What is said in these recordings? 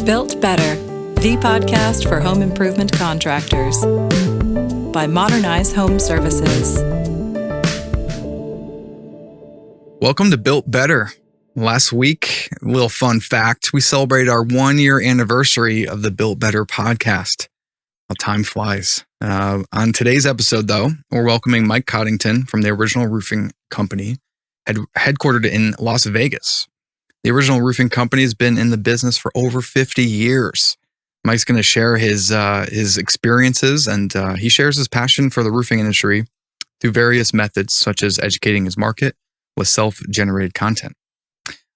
Built Better, the podcast for home improvement contractors by Modernize Home Services. Welcome to Built Better. Last week, a little fun fact, we celebrated our 1-year anniversary of the Built Better podcast. How time flies. On today's episode, though, we're welcoming Mike Coddington from the Original Roofing Company, headquartered in Las Vegas. The Original Roofing Company has been in the business for over 50 years. Mike's going to share his experiences, and he shares his passion for the roofing industry through various methods, such as educating his market with self-generated content.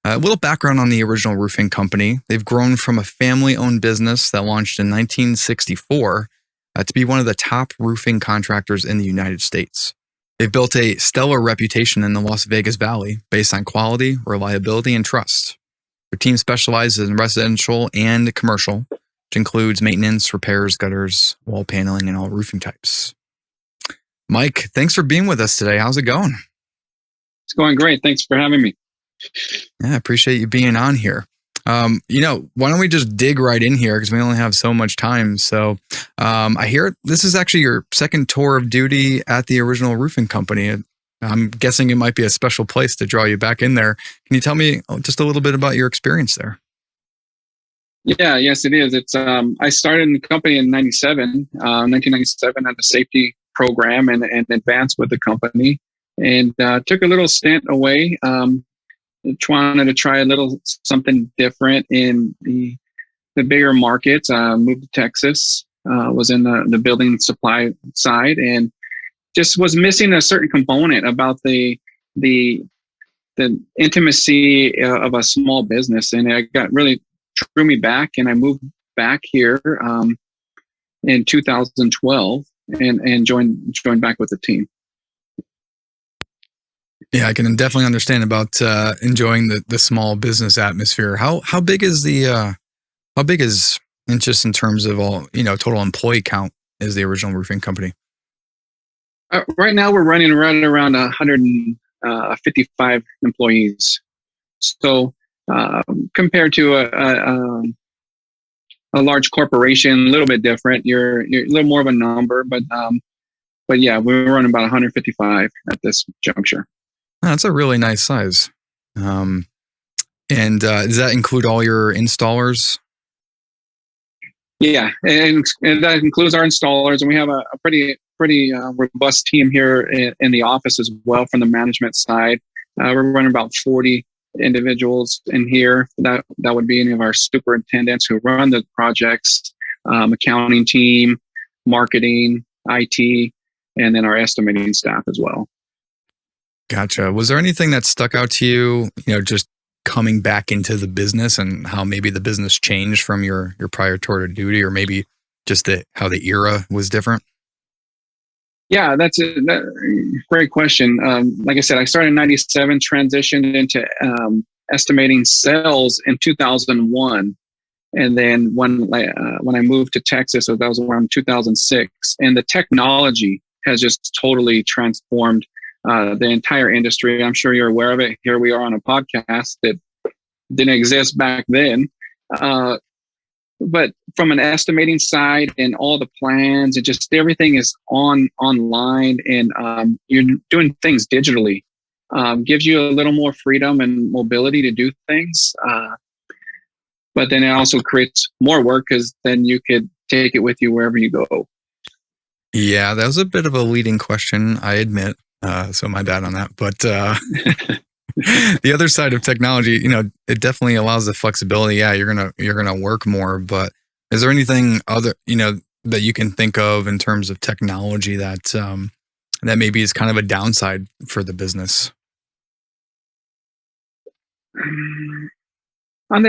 A little background on the Original Roofing Company. They've grown from a family-owned business that launched in 1964 to be one of the top roofing contractors in the United States. They've built a stellar reputation in the Las Vegas Valley based on quality, reliability, and trust. Their team specializes in residential and commercial, which includes maintenance, repairs, gutters, wall paneling, and all roofing types. Mike, thanks for being with us today. How's it going? It's going great. Thanks for having me. Yeah, I appreciate you being on here. Why don't we just dig right in here because we only have so much time. So I hear this is actually your second tour of duty at the Original Roofing Company. I'm guessing it might be a special place to draw you back in there. Can you tell me just a little bit about your experience there? Yeah, yes, it is. It's I started in the company in 1997 at a safety program and advanced with the company and took a little stint away. Wanted to try a little something different in the bigger markets. Moved to Texas, was in the building supply side, and just was missing a certain component about the intimacy of a small business, and it got really drew me back. And I moved back here in 2012 and joined back with the team. Yeah, I can definitely understand about enjoying the small business atmosphere. How big is just in terms of all total employee count is the Original Roofing Company? Right now we're running right around 155 employees. So compared to a large corporation, a little bit different. You're a little more of a number, but yeah, we're running about 155 at this juncture. That's a really nice size. And does that include all your installers? Yeah, and that includes our installers, and we have a pretty robust team here in the office as well from the management side. We're running about 40 individuals in here. That would be any of our superintendents who run the projects, accounting team, marketing, IT, and then our estimating staff as well. Gotcha. Was there anything that stuck out to you, just coming back into the business and how maybe the business changed from your prior tour of duty, or maybe just how the era was different? Yeah, that's a great question. Like I said, I started in 97, transitioned into estimating sales in 2001. And then when I moved to Texas, so that was around 2006, and the technology has just totally transformed the entire industry. I'm sure you're aware of it. Here we are on a podcast that didn't exist back then. But from an estimating side and all the plans and just everything is online, and you're doing things digitally. Gives you a little more freedom and mobility to do things. But then it also creates more work because then you could take it with you wherever you go. Yeah, that was a bit of a leading question, I admit. So my bad on that. But the other side of technology, it definitely allows the flexibility. Yeah, you're gonna work more. But is there anything other, that you can think of in terms of technology that maybe is kind of a downside for the business? I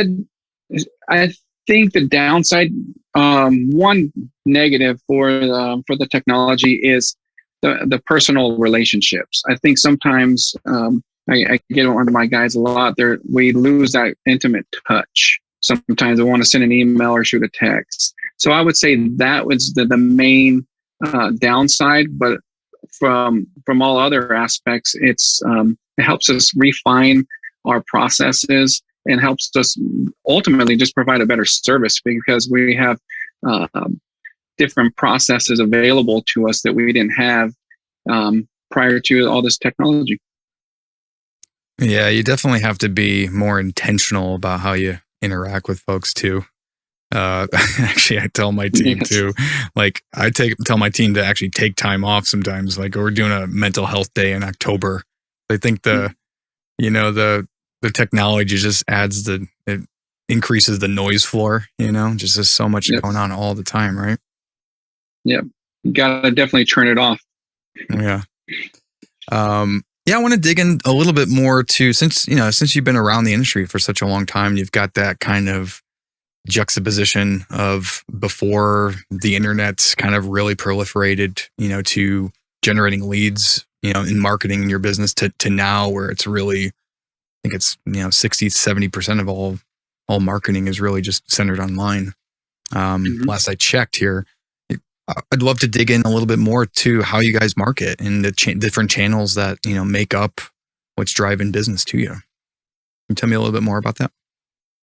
think the downside, one negative for the technology is the personal relationships. I think sometimes I get one of my guys a lot there. We lose that intimate touch. Sometimes I want to send an email or shoot a text. So I would say that was the main downside. But from all other aspects, it helps us refine our processes and helps us ultimately just provide a better service because we have different processes available to us that we didn't have prior to all this technology. Yeah, you definitely have to be more intentional about how you interact with folks too. Actually, I tell my team too, like tell my team to actually take time off sometimes. Like we're doing a mental health day in October. I think the technology just it increases the noise floor, just there's so much going on all the time, right? Yep. You gotta definitely turn it off. Yeah. I want to dig in a little bit more to since you've been around the industry for such a long time, you've got that kind of juxtaposition of before the internet's kind of really proliferated, to generating leads, in marketing in your business to now where it's really, I think it's, 60-70% of all marketing is really just centered online. Last I checked here, I'd love to dig in a little bit more to how you guys market and the different channels that, make up what's driving business to you. Can you tell me a little bit more about that?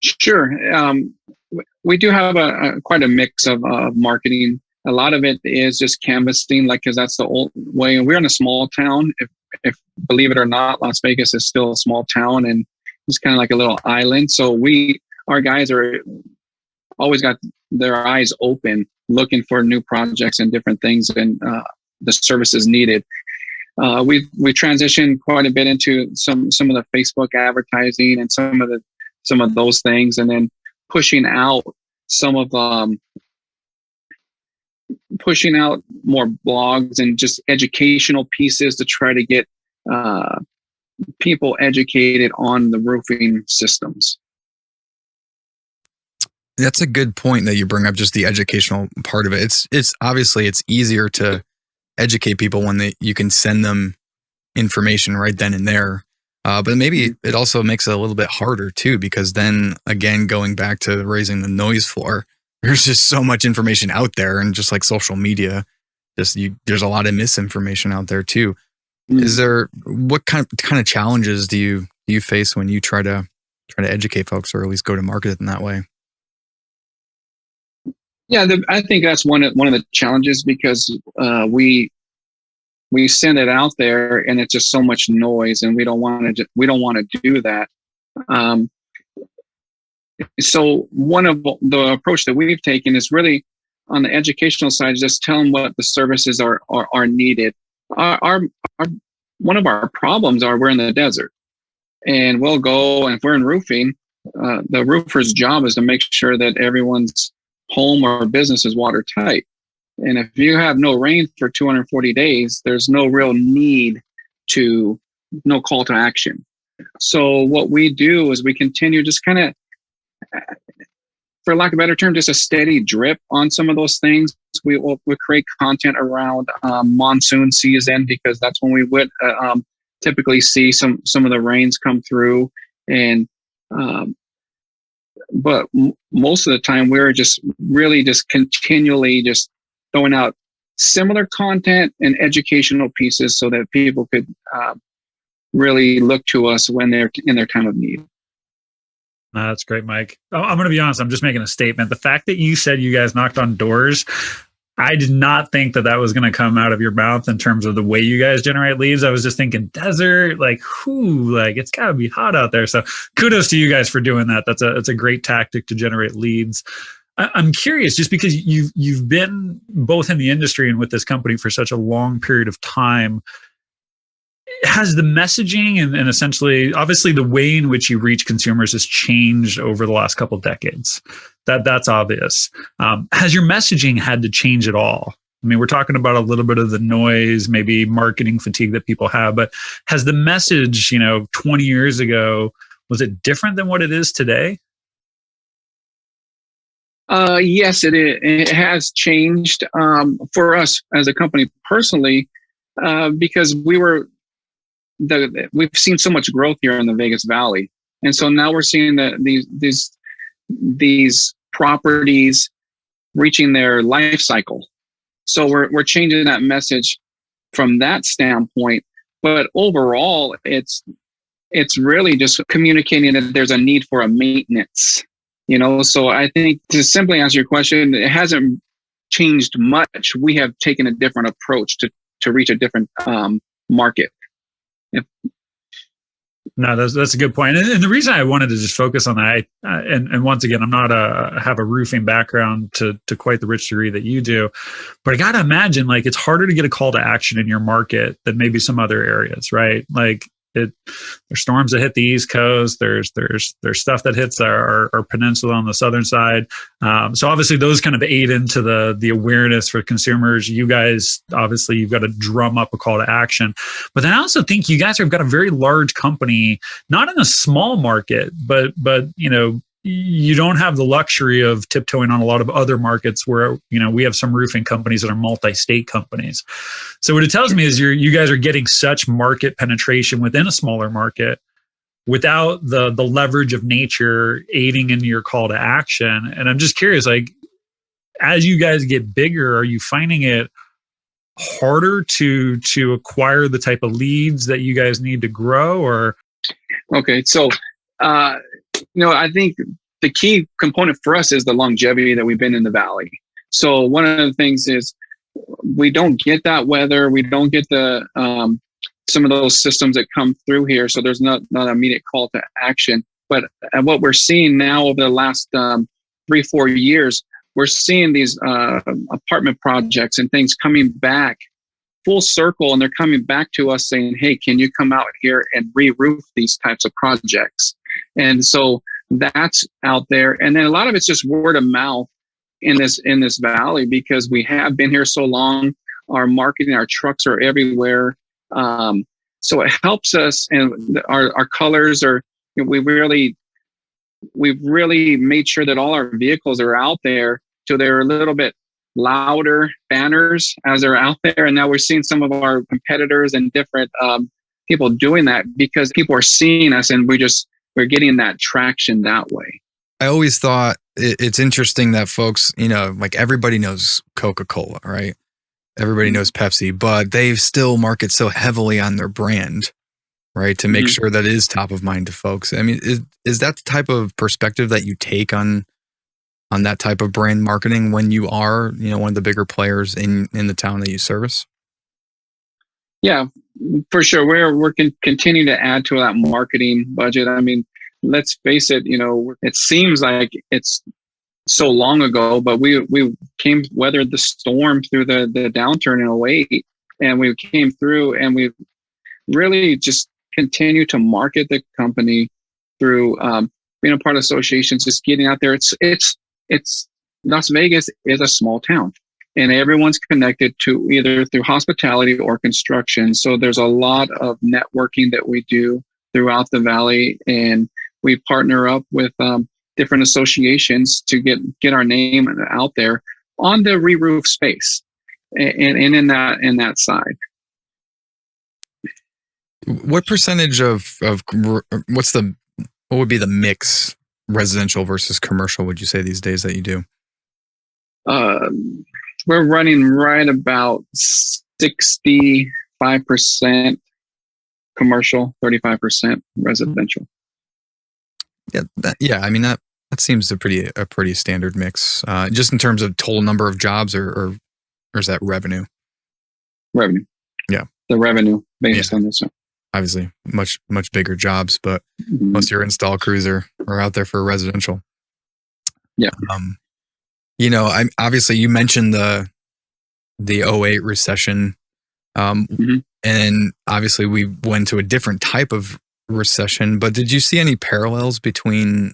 Sure. We do have quite a mix of marketing. A lot of it is just canvassing, because that's the old way. We're in a small town. If believe it or not, Las Vegas is still a small town and it's kind of like a little island. So our guys are always got their eyes open, looking for new projects and different things and the services needed. We transitioned quite a bit into some of the Facebook advertising and some of those things, and then pushing out pushing out more blogs and just educational pieces to try to get people educated on the roofing systems. That's a good point that you bring up, just the educational part of it. It's obviously it's easier to educate people when you can send them information right then and there. But maybe it also makes it a little bit harder too, because then again, going back to raising the noise floor, there's just so much information out there, and just like social media, there's a lot of misinformation out there too. Is there, what kind of challenges do you face when you try to educate folks, or at least go to market in that way? Yeah, I think that's one of the challenges, because we send it out there and it's just so much noise, and we don't want to do that. So one of the approach that we've taken is really on the educational side, just tell them what the services are needed. One of our problems are we're in the desert, and we'll go, and if we're in roofing, the roofer's job is to make sure that everyone's home or business is watertight. And if you have no rain for 240 days, there's no real no call to action. So what we do is we continue just kind of, for lack of a better term, just a steady drip on some of those things. We create content around monsoon season, because that's when we would typically see some of the rains come through. And but most of the time, we're just really just continually just throwing out similar content and educational pieces so that people could really look to us when they're in their time of need. No, that's great, Mike. I'm going to be honest. I'm just making a statement. The fact that you said you guys knocked on doors, I did not think that was going to come out of your mouth in terms of the way you guys generate leads. I was just thinking desert, it's got to be hot out there. So kudos to you guys for doing that. That's a great tactic to generate leads. I'm curious, just because you've been both in the industry and with this company for such a long period of time, has the messaging and essentially, obviously, the way in which you reach consumers has changed over the last couple of decades. That's obvious. Has your messaging had to change at all? I mean, we're talking about a little bit of the noise, maybe marketing fatigue that people have, but has the message, 20 years ago, was it different than what it is today? Yes, it is. It has changed for us as a company personally, because we've seen so much growth here in the Vegas Valley, and so now we're seeing that these properties reaching their life cycle. So we're changing that message from that standpoint. But overall, it's it's really just communicating that there's a need for a maintenance, so I think to simply answer your question, it hasn't changed much. We have taken a different approach to reach a different market. No, that's a good point. And the reason I wanted to just focus on that, and once again, I'm not have a roofing background to quite the rich degree that you do, but I got to imagine like it's harder to get a call to action in your market than maybe some other areas, right? Like there's storms that hit the East Coast. There's stuff that hits our peninsula on the southern side. So obviously those kind of aid into the awareness for consumers. You guys, obviously you've got to drum up a call to action, but then I also think you guys have got a very large company, not in a small market, but you don't have the luxury of tiptoeing on a lot of other markets where, we have some roofing companies that are multi-state companies. So what it tells me is you guys are getting such market penetration within a smaller market without the leverage of nature aiding in your call to action. And I'm just curious, like, as you guys get bigger, are you finding it harder to acquire the type of leads that you guys need to grow? Or okay, so I think the key component for us is the longevity that we've been in the valley. So one of the things is we don't get that weather, we don't get the some of those systems that come through here. So there's not an immediate call to action. But what we're seeing now over the last 3-4 years, we're seeing these apartment projects and things coming back full circle, and they're coming back to us saying, hey, can you come out here and re-roof these types of projects? And so that's out there. And then a lot of it's just word of mouth in this valley, because we have been here so long. Our marketing, our trucks are everywhere. So it helps us, and our colors are, we've really made sure that all our vehicles are out there, so they're a little bit louder banners as they're out there. And now we're seeing some of our competitors and different people doing that because people are seeing us, and we're getting that traction that way. I always thought it's interesting that folks, like everybody knows Coca-Cola, right? Everybody knows Pepsi, but they still market so heavily on their brand, right? To make sure that it is top of mind to folks. I mean, is that the type of perspective that you take on that type of brand marketing when you are, one of the bigger players in the town that you service? Yeah, for sure. We're continuing to add to that marketing budget. I mean, let's face it, it seems like it's so long ago, but we weathered the storm through the downturn in 2008, and we came through, and we really just continue to market the company through being a part of associations, just getting out there. It's Las Vegas is a small town, and everyone's connected to either through hospitality or construction. So there's a lot of networking that we do throughout the valley, and we partner up with different associations to get our name out there on the re-roof space and in that side. What percentage of what would be the mix, residential versus commercial, would you say these days that you do? We're running right about 65% commercial, 35% residential. I mean, that seems a pretty standard mix, just in terms of total number of jobs, or is that revenue? Revenue. Yeah. The revenue based on this one. Obviously much bigger jobs, but most of your install crews are out there for residential. Yeah. Obviously you mentioned the 2008 recession. And obviously we went to a different type of recession, but did you see any parallels between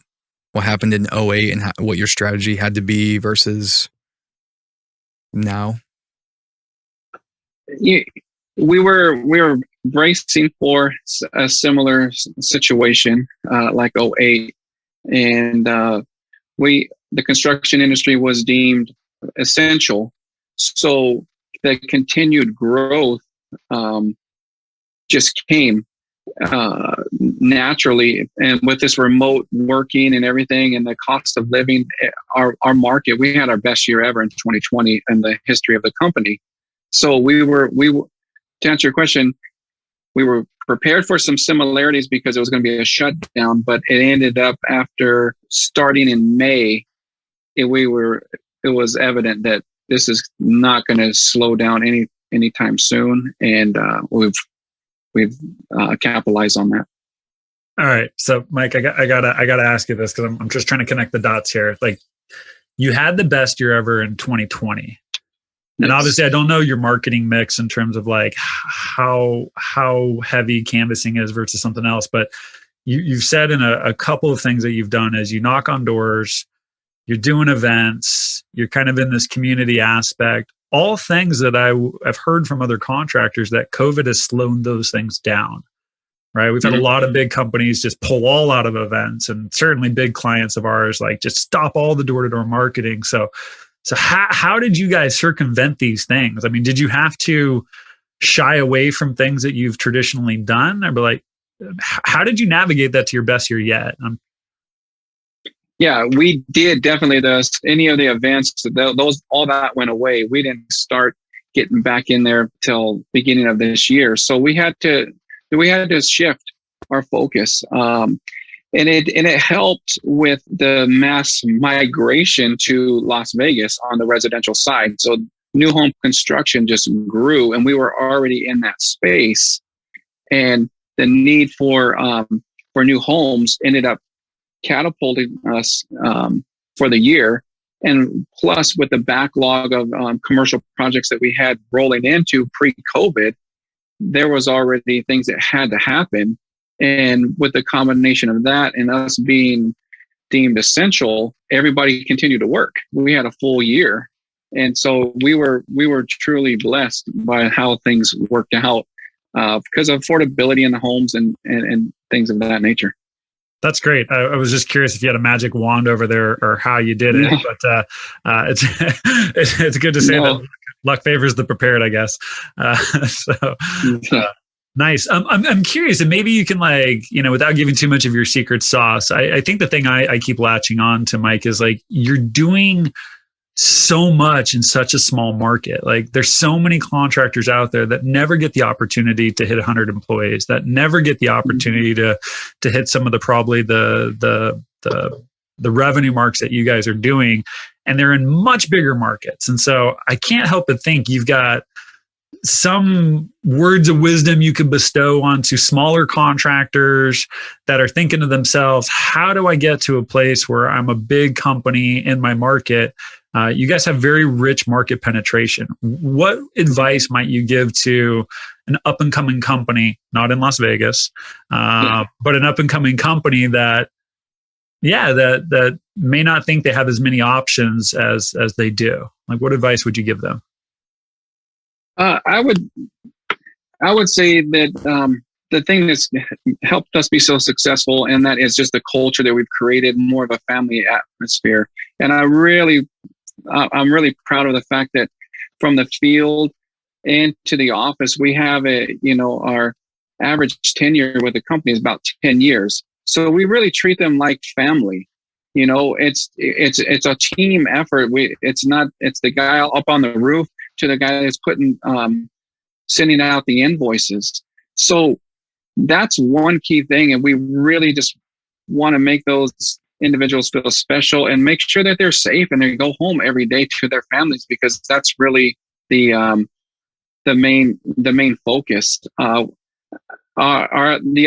what happened in 2008 and what your strategy had to be versus now? Yeah, we were bracing for a similar situation like 2008, and the construction industry was deemed essential, so the continued growth just came naturally. And with this remote working and everything, and the cost of living, our market, we had our best year ever in 2020 in the history of the company. So to answer your question, we were prepared for some similarities because it was going to be a shutdown, but it ended up after starting in May, it was evident that this is not going to slow down anytime soon, and we've capitalized on that. All right, so Mike, I gotta ask you this because I'm just trying to connect the dots here. Like, you had the best year ever in 2020. And obviously, I don't know your marketing mix in terms of like how heavy canvassing is versus something else. But you've said in a couple of things that you've done is you knock on doors, you're doing events, you're kind of in this community aspect, all things that I've heard from other contractors that COVID has slowed those things down, right? We've had a lot of big companies just pull all out of events, and certainly big clients of ours like just stop all the door-to-door marketing. So how did you guys circumvent these things? I mean, did you have to shy away from things that you've traditionally done? Or like, how did you navigate that to your best year yet? Yeah, we did definitely. Any of the events, those all that went away. We didn't start getting back in there till beginning of this year. So we had to shift our focus. And it helped with the mass migration to Las Vegas on the residential side. So new home construction just grew, and we were already in that space. And the need for new homes ended up catapulting us for the year. And plus, with the backlog of commercial projects that we had rolling into pre-COVID, there was already things that had to happen. And with the combination of that and us being deemed essential, everybody continued to work. We had a full year. And so we were truly blessed by how things worked out because of affordability in the homes and things of that nature. That's great. I was just curious if you had a magic wand over there or how you did it, but it's good to say that luck favors the prepared, I guess. Nice. I'm curious, and maybe you can, like, without giving too much of your secret sauce, I think the thing I keep latching on to, Mike, is like, you're doing so much in such a small market. Like, there's so many contractors out there that never get the opportunity to hit 100 employees, that never get the opportunity to hit some of the revenue marks that you guys are doing, and they're in much bigger markets. And so I can't help but think you've got some words of wisdom you could bestow onto smaller contractors that are thinking to themselves, how do I get to a place where I'm a big company in my market? You guys have very rich market penetration. What advice might you give to an up and coming company, not in Las Vegas, but an up and coming company that may not think they have as many options as they do? Like, what advice would you give them? I would say that the thing that's helped us be so successful, and that is just the culture that we've created, more of a family atmosphere. And I'm really proud of the fact that from the field and to the office, we have our average tenure with the company is about 10 years. So we really treat them like family. It's a team effort. It's the guy up on the roof to the guy that's sending out the invoices. So that's one key thing. And we really just want to make those individuals feel special and make sure that they're safe and they go home every day to their families, because that's really the main focus. The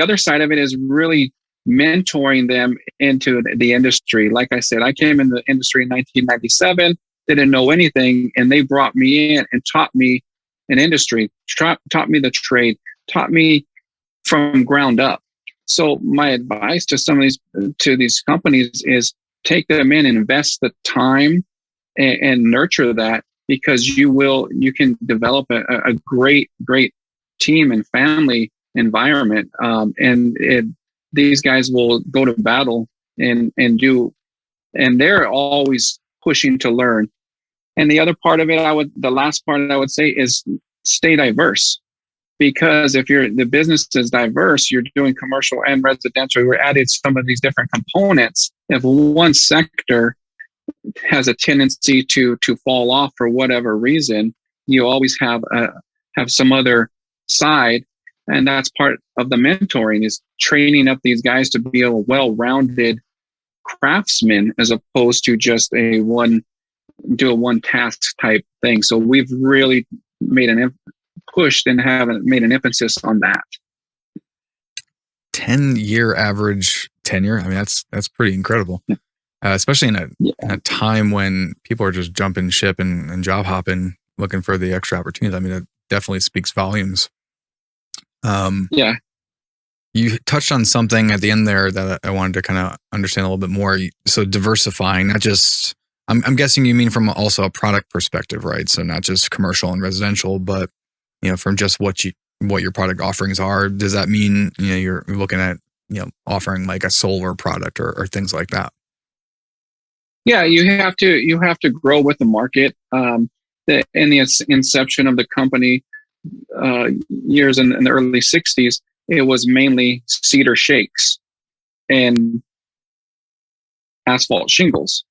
other side of it is really mentoring them into the industry. Like I said, I came in the industry in 1997, didn't know anything, and they brought me in and taught me an industry, taught me the trade, taught me from ground up. So my advice to these companies is take them in and invest the time and nurture that, because you can develop a great team and family environment. These guys will go to battle and they're always pushing to learn. And the other part of it, the last part I would say is stay diverse. Because if the business is diverse, you're doing commercial and residential, we're adding some of these different components. If one sector has a tendency to fall off for whatever reason, you always have some other side And that's part of the mentoring, is training up these guys to be a well-rounded craftsman as opposed to just do a one task type thing. So we've really made pushed and haven't made an emphasis on that. 10-year average tenure. I mean, that's pretty incredible. Especially in a time when people are just jumping ship and job hopping, looking for the extra opportunities. I mean, it definitely speaks volumes. Yeah. You touched on something at the end there that I wanted to kind of understand a little bit more. So diversifying, not just, I'm guessing you mean from also a product perspective, right? So not just commercial and residential, but from just what your product offerings are. Does that mean you're looking at offering like a solar product or things like that? Yeah, you have to grow with the market. In the inception of the company, years in the early 60s, it was mainly cedar shakes and asphalt shingles.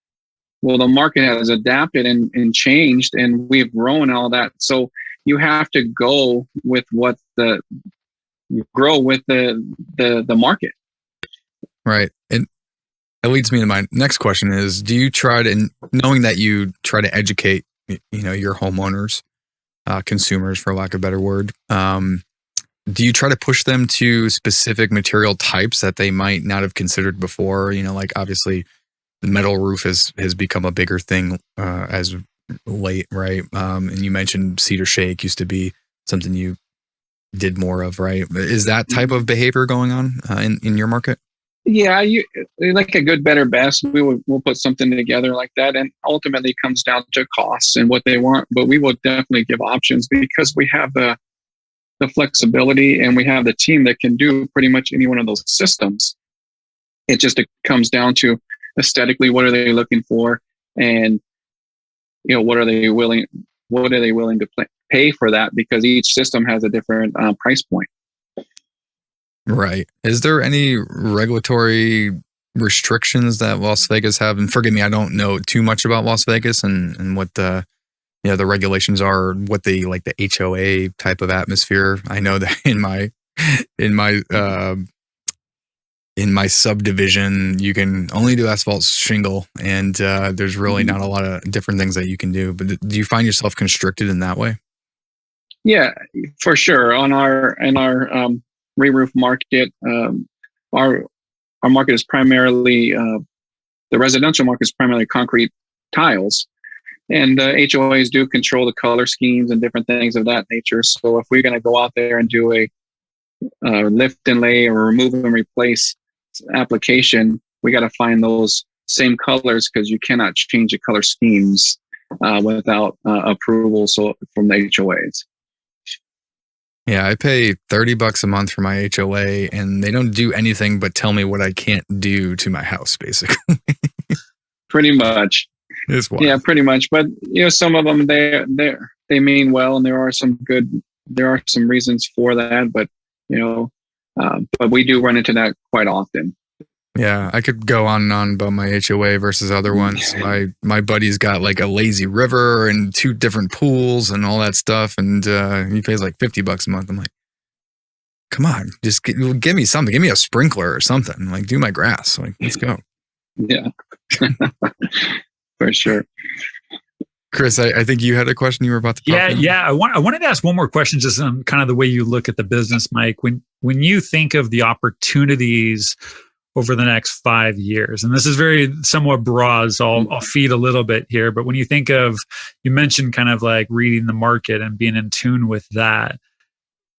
Well, the market has adapted and changed, and we've grown all that. So you have to go with the market. Right. And that leads me to my next question is, do you try to, knowing that you try to educate, your homeowners, consumers, for lack of a better word, do you try to push them to specific material types that they might not have considered before? Like obviously the metal roof has become a bigger thing as late, right? And you mentioned cedar shake used to be something you did more of, right? Is that type of behavior going on in your market? Yeah, you like a good, better, best. We'll put something together like that, and ultimately it comes down to costs and what they want. But we will definitely give options because we have the flexibility and we have the team that can do pretty much any one of those systems. It comes down to aesthetically, what are they looking for, and what are they willing to pay for that, because each system has a different price point. Right. Is there any regulatory restrictions that Las Vegas have? And forgive me, I don't know too much about Las Vegas and what the regulations are, what the HOA type of atmosphere. I know that in my subdivision, you can only do asphalt shingle, and there's really not a lot of different things that you can do. But do you find yourself constricted in that way? Yeah, for sure. In our re-roof market, our market is primarily the residential market is primarily concrete tiles, and HOAs do control the color schemes and different things of that nature. So if we're going to go out there and do a lift and lay or remove and replace application, we got to find those same colors, because you cannot change the color schemes without approval from the HOAs. Yeah, I pay $30 a month for my HOA, and they don't do anything but tell me what I can't do to my house, basically. Pretty much. It's wild. Yeah, pretty much. But some of them they mean well, and there are some reasons for that. But but we do run into that quite often. Yeah, I could go on and on about my HOA versus other ones. My buddy's got like a lazy river and 2 different pools and all that stuff, and he pays like $50 a month. I'm like, come on, just give me something. Give me a sprinkler or something. Like, do my grass. Like, let's go. Yeah, for sure. Chris, I think you had a question you were about to talk about. Yeah. I wanted to ask one more question, just on kind of the way you look at the business, Mike. When you think of the opportunities over the next 5 years, and this is very somewhat broad, so I'll feed a little bit here, but when you think of, you mentioned kind of like reading the market and being in tune with that.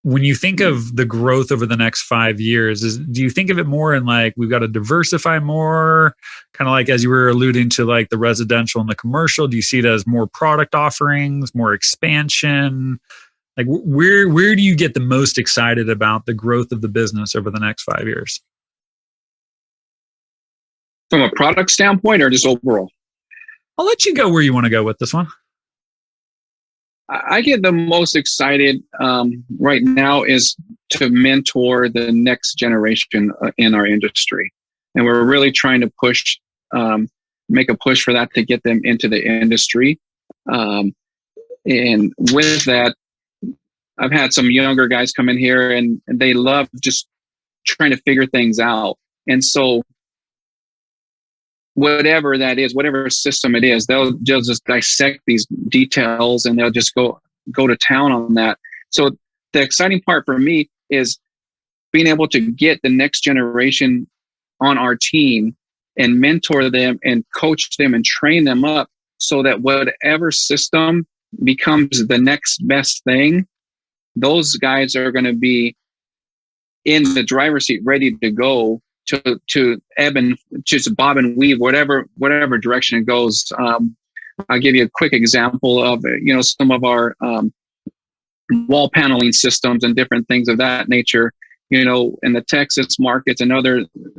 When you think of the growth over the next 5 years, do you think of it more in like, we've got to diversify more, kind of like as you were alluding to, like the residential and the commercial? Do you see it as more product offerings, more expansion? Like where do you get the most excited about the growth of the business over the next 5 years? From a product standpoint or just overall? I'll let you go where you want to go with this one. I get the most excited right now is to mentor the next generation in our industry. And we're really trying to make a push for that to get them into the industry. And with that, I've had some younger guys come in here and they love just trying to figure things out. And so whatever that is, whatever system it is, they'll just dissect these details and they'll just go to town on that. So the exciting part for me is being able to get the next generation on our team and mentor them and coach them and train them up so that whatever system becomes the next best thing, those guys are going to be in the driver's seat, ready to go to ebb and just bob and weave, whatever direction it goes. I'll give you a quick example of, some of our wall paneling systems and different things of that nature. In the Texas markets and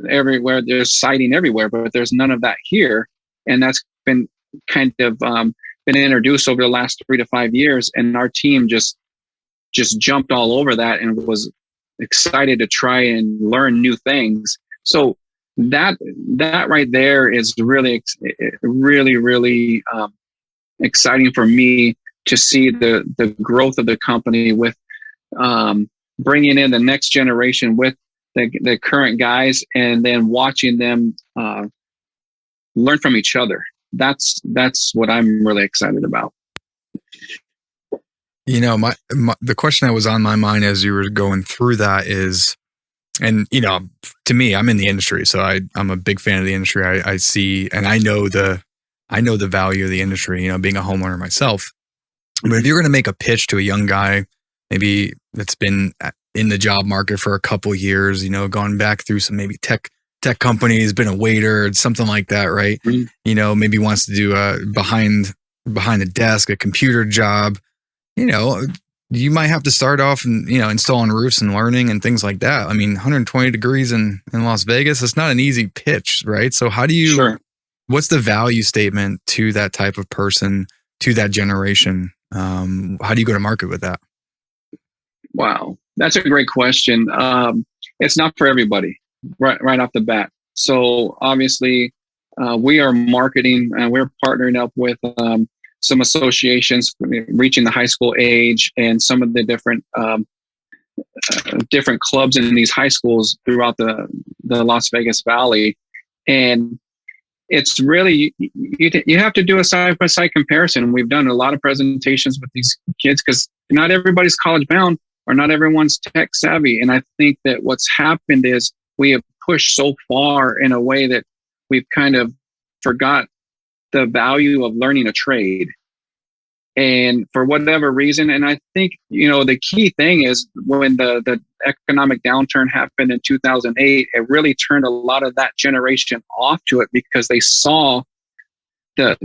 everywhere, there's siding everywhere, but there's none of that here. And that's been kind of been introduced over the last 3 to 5 years. And our team just jumped all over that and was excited to try and learn new things. So that right there is really, really exciting for me to see the growth of the company with bringing in the next generation with the current guys and then watching them learn from each other. That's what I'm really excited about. The question that was on my mind as you were going through that is, and to me, I'm in the industry, so I'm a big fan of the industry. I see, and I know the value of the industry, being a homeowner myself. But if you're going to make a pitch to a young guy, maybe that's been in the job market for a couple of years, gone back through some maybe tech companies, been a waiter, something like that, right? Mm-hmm. Maybe wants to do a behind the desk, a computer job. You might have to start off and, installing roofs and learning and things like that. I mean, 120 degrees in Las Vegas, it's not an easy pitch, right? So how do you, Sure. What's the value statement to that type of person, to that generation? How do you go to market with that? Wow. That's a great question. It's not for everybody right off the bat. So obviously we are marketing and we're partnering up with some associations reaching the high school age and some of the different clubs in these high schools throughout the Las Vegas Valley. And it's really, you have to do a side-by-side comparison. We've done a lot of presentations with these kids because not everybody's college bound or not everyone's tech savvy. And I think that what's happened is we have pushed so far in a way that we've kind of forgot the value of learning a trade. And for whatever reason, and I think, the key thing is when the economic downturn happened in 2008, it really turned a lot of that generation off to it because they saw the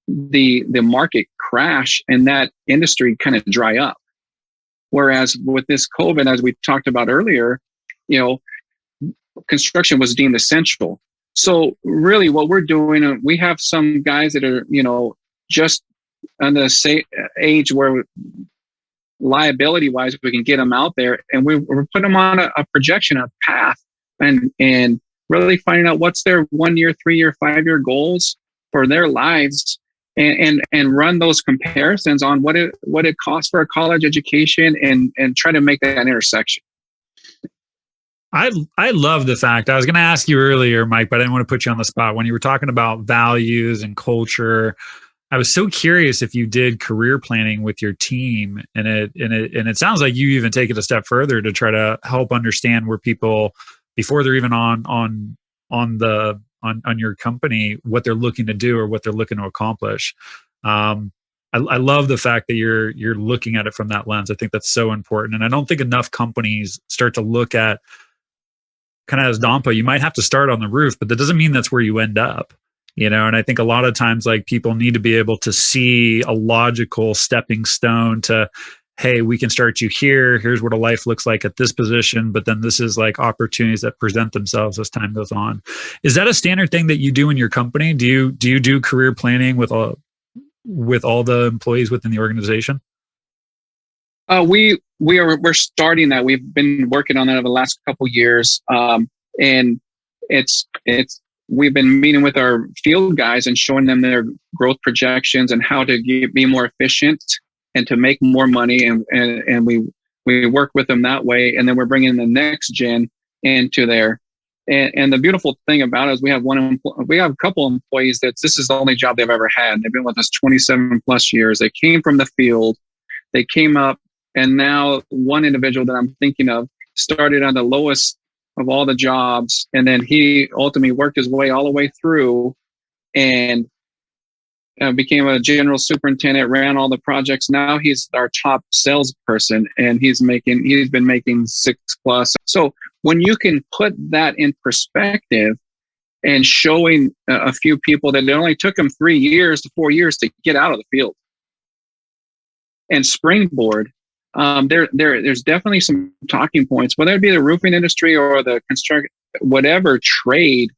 market crash and that industry kind of dry up. Whereas with this COVID, as we talked about earlier, construction was deemed essential. So really what we're doing, we have some guys that are, just on the age where liability wise, we can get them out there and we're putting them on a projection, a path and really finding out what's their 1 year, 3 year, 5 year goals for their lives and run those comparisons on what it costs for a college education and try to make that intersection. I love the fact, I was going to ask you earlier, Mike, but I didn't want to put you on the spot. When you were talking about values and culture, I was so curious if you did career planning with your team, and it sounds like you even take it a step further to try to help understand where people, before they're even on your company, what they're looking to do or what they're looking to accomplish. I love the fact that you're looking at it from that lens. I think that's so important, and I don't think enough companies start to look at, kind of as Dompa, you might have to start on the roof, but that doesn't mean that's where you end up. And I think a lot of times, like, people need to be able to see a logical stepping stone to, hey, we can start you here. Here's what a life looks like at this position. But then this is like opportunities that present themselves as time goes on. Is that a standard thing that you do in your company? Do you do career planning with all the employees within the organization? We're starting that. We've been working on that over the last couple of years. And we've been meeting with our field guys and showing them their growth projections and how to be more efficient and to make more money. And we work with them that way. And then we're bringing the next gen into there. And the beautiful thing about it is we have a couple employees that this is the only job they've ever had. They've been with us 27 plus years. They came from the field. They came up, and now one individual that I'm thinking of started on the lowest of all the jobs. And then he ultimately worked his way all the way through and became a general superintendent, ran all the projects. Now he's our top salesperson, and he's been making 6+. So when you can put that in perspective and showing a few people that it only took them 3 years to 4 years to get out of the field and springboard, there's definitely some talking points, whether it be the roofing industry or the construction, whatever trade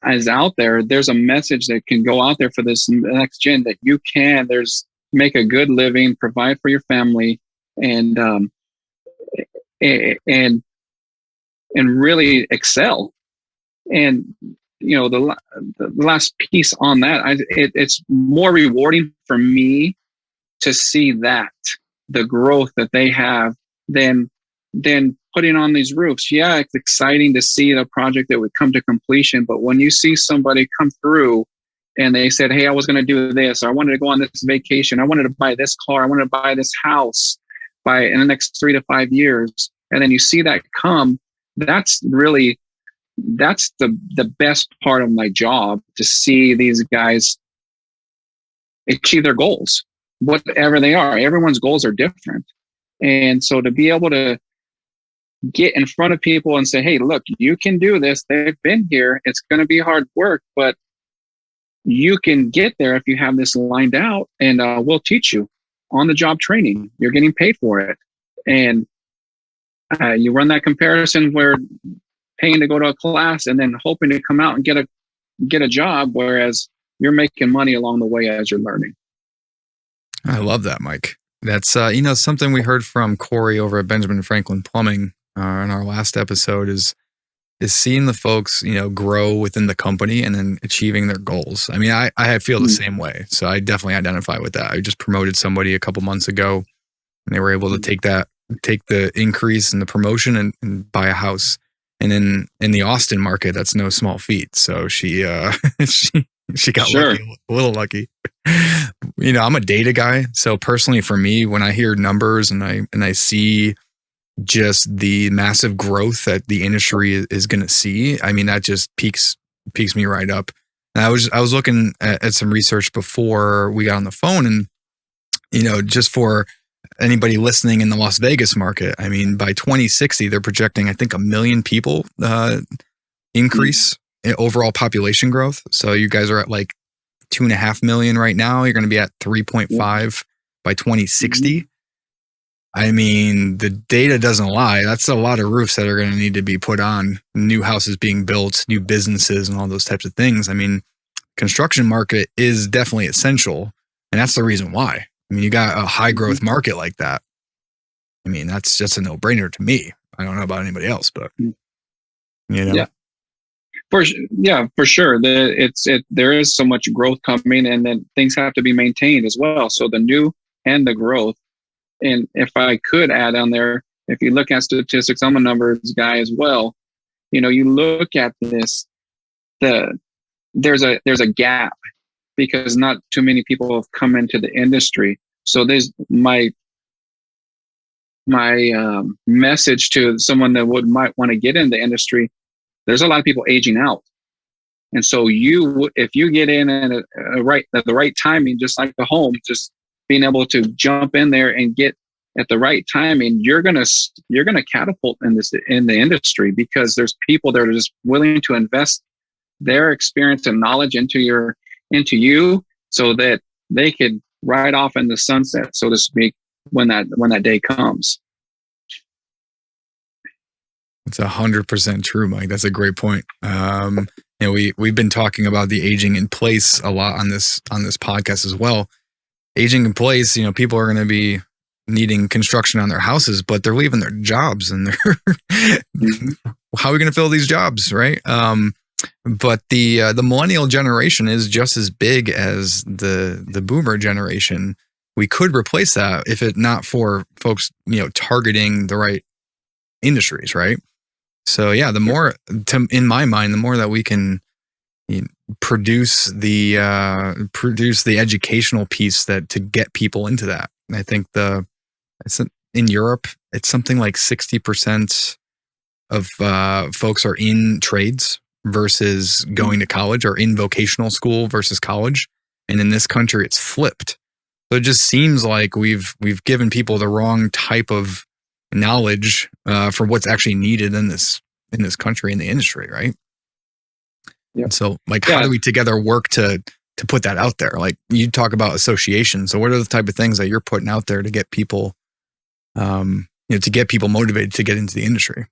is out there. There's a message that can go out there for this next gen that you can make a good living, provide for your family, and really excel. And the last piece on that, it's more rewarding for me to see that the growth that they have than putting on these roofs. Yeah, it's exciting to see the project that would come to completion. But when you see somebody come through and they said, hey, I was going to do this, or I wanted to go on this vacation, I wanted to buy this car, I wanted to buy this house in the next 3 to 5 years, and then you see that come, that's the best part of my job, to see these guys achieve their goals, whatever they are. Everyone's goals are different. And so to be able to get in front of people and say, hey, look, you can do this. They've been here. It's going to be hard work, but you can get there if you have this lined out, and we'll teach you on the job training. You're getting paid for it. And you run that comparison where paying to go to a class and then hoping to come out and get a job, whereas you're making money along the way as you're learning. I love that, Mike. That's something we heard from Corey over at Benjamin Franklin Plumbing in our last episode is seeing the folks grow within the company and then achieving their goals. I mean, I feel the same way, so I definitely identify with that. I just promoted somebody a couple months ago, and they were able to take the increase in the promotion and buy a house. And in the Austin market, that's no small feat. So she got sure. lucky, a little lucky. I'm a data guy. So personally for me, when I hear numbers and I see just the massive growth that the industry is going to see, I mean, that just piques me right up. And I was looking at some research before we got on the phone, and, just for anybody listening in the Las Vegas market, I mean, by 2060, they're projecting, I think, 1 million people increase in overall population growth. So you guys are at like 2.5 million right now. You're going to be at 3.5 by 2060. I mean, the data doesn't lie. That's a lot of roofs that are going to need to be put on, new houses being built, new businesses, and all those types of things. I mean, construction market is definitely essential, and that's the reason why. I mean, you got a high growth market like that. I mean, that's just a no brainer to me. I don't know about anybody else, but Yeah. For sure. There is so much growth coming, and then things have to be maintained as well. So the new and the growth. And if I could add on there, if you look at statistics, I'm a numbers guy as well. You look at this, there's a gap because not too many people have come into the industry. So there's my message to someone that might want to get in the industry. There's a lot of people aging out. And so if you get in at the right timing, just like the home, just being able to jump in there and get at the right timing, you're gonna catapult in the industry, because there's people that are just willing to invest their experience and knowledge into you, so that they could ride off in the sunset, so to speak, when that day comes. It's 100% true, Mike. That's a great point. We've been talking about the aging in place a lot on this podcast as well. Aging in place, people are going to be needing construction on their houses, but they're leaving their jobs, and how are we going to fill these jobs, right? But the millennial generation is just as big as the boomer generation. we could replace that if it not for folks, targeting the right industries, right? So yeah, the more, in my mind, the more that we can produce the educational piece that to get people into that. I think in Europe, it's something like 60% of folks are in trades versus going to college, or in vocational school versus college. And in this country, it's flipped. So it just seems like we've given people the wrong type of knowledge for what's actually needed in this country, in the industry, right? Yeah. And so, how do we together work to put that out there? Like, you talk about associations. So what are the type of things that you're putting out there to get people, to get people motivated to get into the industry?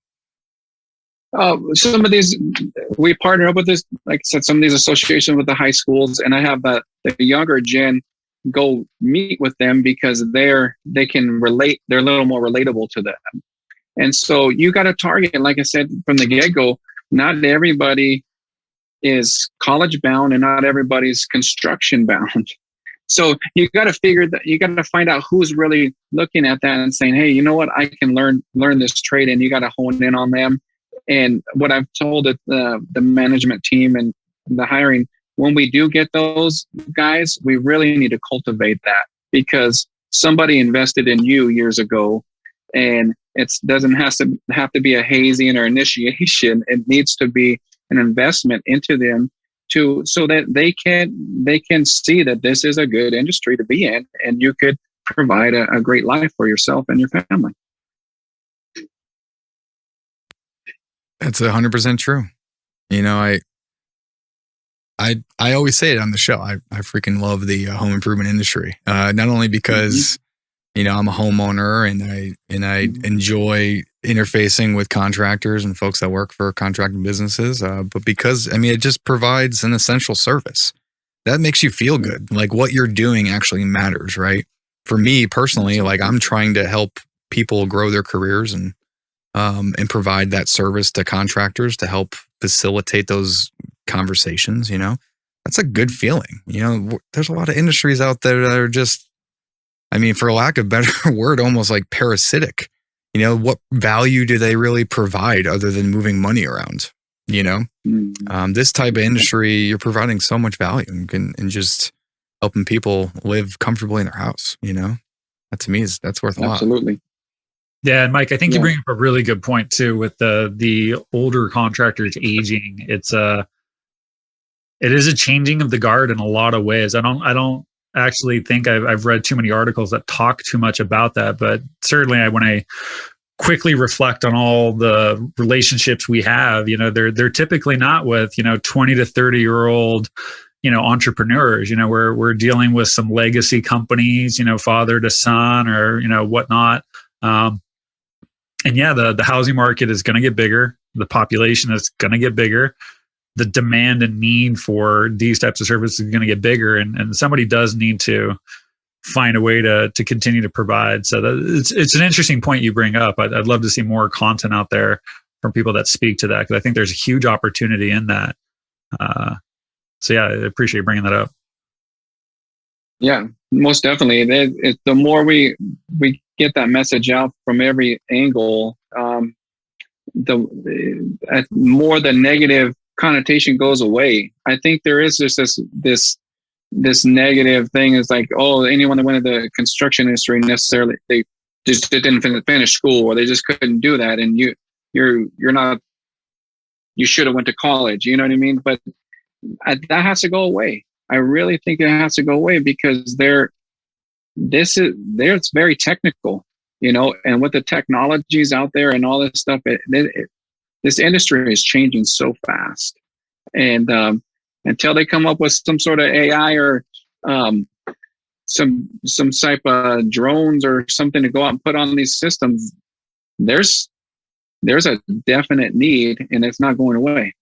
Some of these, we partner up with this, like I said, some of these associations with the high schools, and I have the younger gen go meet with them because they can relate. They're a little more relatable to them. And so you got to target, like I said, from the get-go, not everybody is college bound and not everybody's construction bound. So you got to find out who's really looking at that and saying, hey, you know what, I can learn this trade, and you got to hone in on them. And what I've told the management team and the hiring, when we do get those guys, we really need to cultivate that, because somebody invested in you years ago, and it doesn't have to be a hazing or initiation. It needs to be an investment into them so that they can see that this is a good industry to be in, and you could provide a great life for yourself and your family. That's 100% true. I always say it on the show. I freaking love the home improvement industry. Not only because I'm a homeowner and I enjoy interfacing with contractors and folks that work for contracting businesses, but because it just provides an essential service that makes you feel good. Like, what you're doing actually matters, right? For me personally, like, I'm trying to help people grow their careers and provide that service to contractors to help facilitate those conversations. That's a good feeling. There's a lot of industries out there that are just, for lack of a better word, almost like parasitic. What value do they really provide other than moving money around? This type of industry, you're providing so much value and just helping people live comfortably in their house. That to me that's worth a lot. Absolutely. Yeah, and Mike, I think you bring up a really good point too with the older contractors aging. It is a changing of the guard in a lot of ways. I don't actually think I've read too many articles that talk too much about that, but certainly when I quickly reflect on all the relationships we have, they're typically not with 20 to 30-year-old entrepreneurs. We're dealing with some legacy companies, father to son or whatnot. And the housing market is going to get bigger. The population is going to get bigger. The demand and need for these types of services is going to get bigger. And somebody does need to find a way to continue to provide. So it's an interesting point you bring up. I'd love to see more content out there from people that speak to that, because I think there's a huge opportunity in that. So I appreciate you bringing that up. Yeah, most definitely. The more we get that message out from every angle, the more the negative connotation goes away. I think there is just this negative thing is like, oh, anyone that went into the construction industry necessarily, they just didn't finish school, or they just couldn't do that, and you're not, you should have went to college. You know what I mean? But that has to go away. I really think it has to go away, because it's very technical, and with the technologies out there and all this stuff, this industry is changing so fast. And until they come up with some sort of AI or some type of drones or something to go out and put on these systems, there's a definite need, and it's not going away.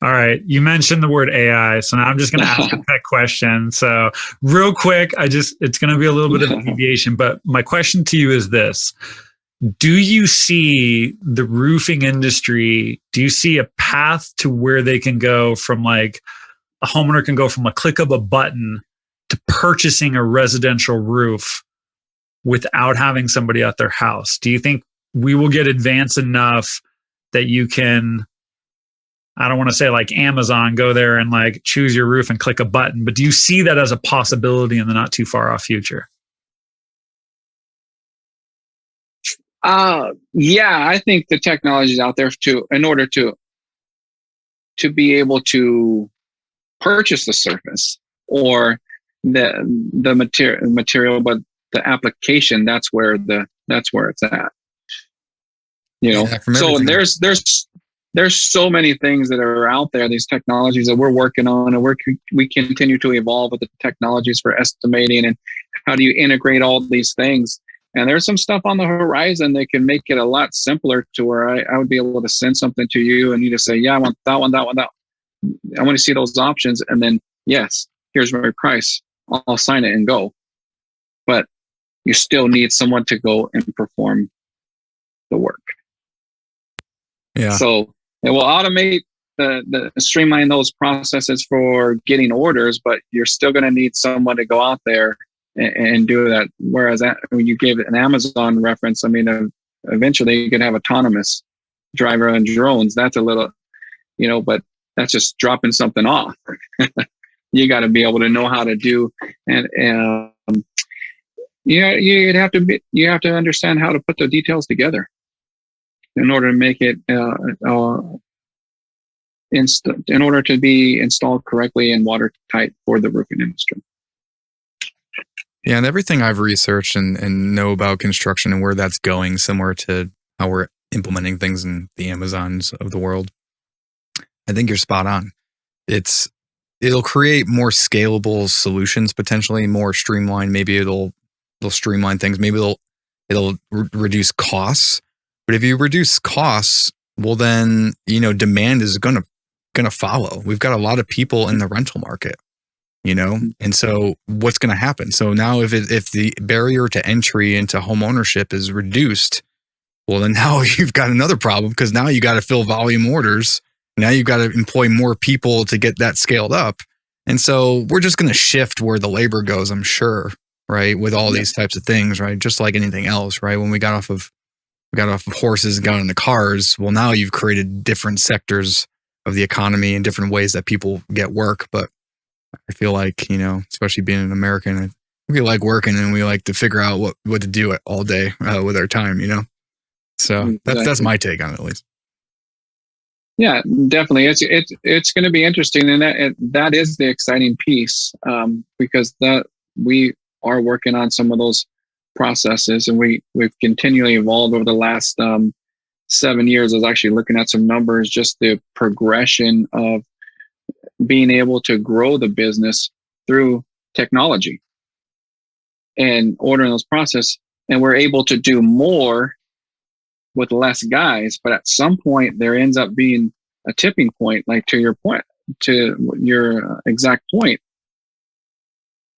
All right. You mentioned the word AI. So now I'm just going to ask a quick question. So real quick, it's going to be a little bit of a deviation, but my question to you is this. Do you see the roofing industry, do you see a path to where they can go from, like, a homeowner can go from a click of a button to purchasing a residential roof without having somebody at their house? Do you think we will get advanced enough that you can, I don't want to say like Amazon, go there and like choose your roof and click a button, but do you see that as a possibility in the not too far off future? Yeah, I think the technology is out there in order to be able to purchase the surface or the material, but the application, that's where it's at. You know, so there's so many things that are out there, these technologies that we're working on, and we continue to evolve with the technologies for estimating and how do you integrate all these things. And there's some stuff on the horizon that can make it a lot simpler to where I would be able to send something to you and you just say, yeah, I want that one, that one, that one. I want to see those options. And then, yes, here's my price. I'll sign it and go. But you still need someone to go and perform the work. Yeah. So it will automate the streamline those processes for getting orders, but you're still going to need someone to go out there and do that. Whereas when you gave an Amazon reference, I mean, eventually you could have autonomous driver and drones. That's a little, but that's just dropping something off. You got to be able to know how to do, and you have to understand how to put the details together in order to make it in order to be installed correctly and watertight for the roofing industry. Yeah, and everything I've researched and know about construction and where that's going, similar to how we're implementing things in the Amazons of the world, I think you're spot on. It'll create more scalable solutions, potentially more streamlined. Maybe it'll streamline things. Maybe it'll reduce costs. But if you reduce costs, well then, demand is gonna follow. We've got a lot of people in the rental market, and so what's going to happen? So now if the barrier to entry into home ownership is reduced, well then now you've got another problem, because now you got to fill volume orders. Now you've got to employ more people to get that scaled up. And so we're just going to shift where the labor goes, I'm sure, right? With all these types of things, right? Just like anything else, right? When we got off of horses and got into cars, well, now you've created different sectors of the economy and different ways that people get work. But I feel like, especially being an American, we like working and we like to figure out what to do all day with our time, So that's my take on it, at least. Yeah, definitely. It's going to be interesting, and that is the exciting piece, because that we are working on some of those processes, and we've continually evolved over the last 7 years. I was actually looking at some numbers, just the progression of being able to grow the business through technology and ordering those processes, and we're able to do more with less guys. But at some point there ends up being a tipping point, like to your exact point,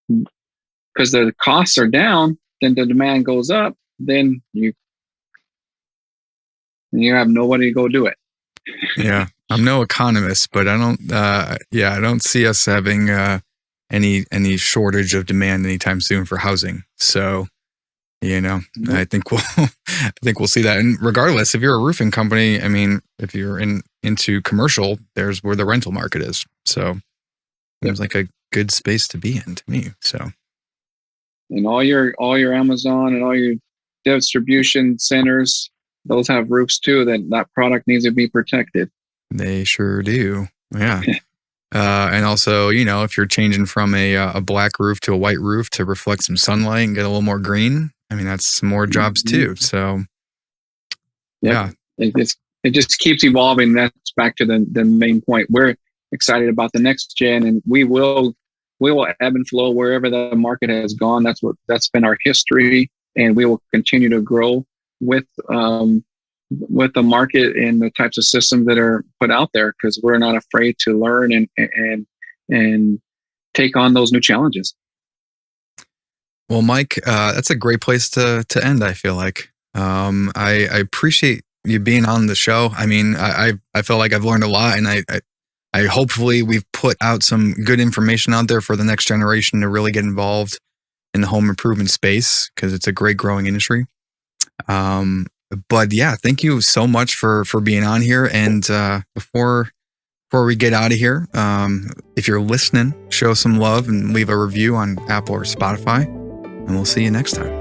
because the costs are down, then the demand goes up, then you have nobody to go do it. Yeah, I'm no economist, but I don't see us having any shortage of demand anytime soon for housing. So, I think we'll see that. And regardless, if you're a roofing company, I mean, if you're into commercial, there's where the rental market is. So, seems like a good space to be in to me. So, and all your Amazon and all your distribution centers, those have roofs too. That product needs to be protected. They sure do. Yeah. And also, if you're changing from a black roof to a white roof to reflect some sunlight and get a little more green, I mean, that's some more jobs too. So, yeah. It just keeps evolving. That's back to the main point. We're excited about the next gen, and we will ebb and flow wherever the market has gone. That's been our history, and we will continue to grow with the market and the types of systems that are put out there, because we're not afraid to learn and take on those new challenges. Well, Mike, that's a great place to end, I feel like. I appreciate you being on the show. I mean, I feel like I've learned a lot, and I hopefully we've put out some good information out there for the next generation to really get involved in the home improvement space, because it's a great growing industry. But yeah, thank you so much for being on here. And before we get out of here, if you're listening, show some love and leave a review on Apple or Spotify, and we'll see you next time.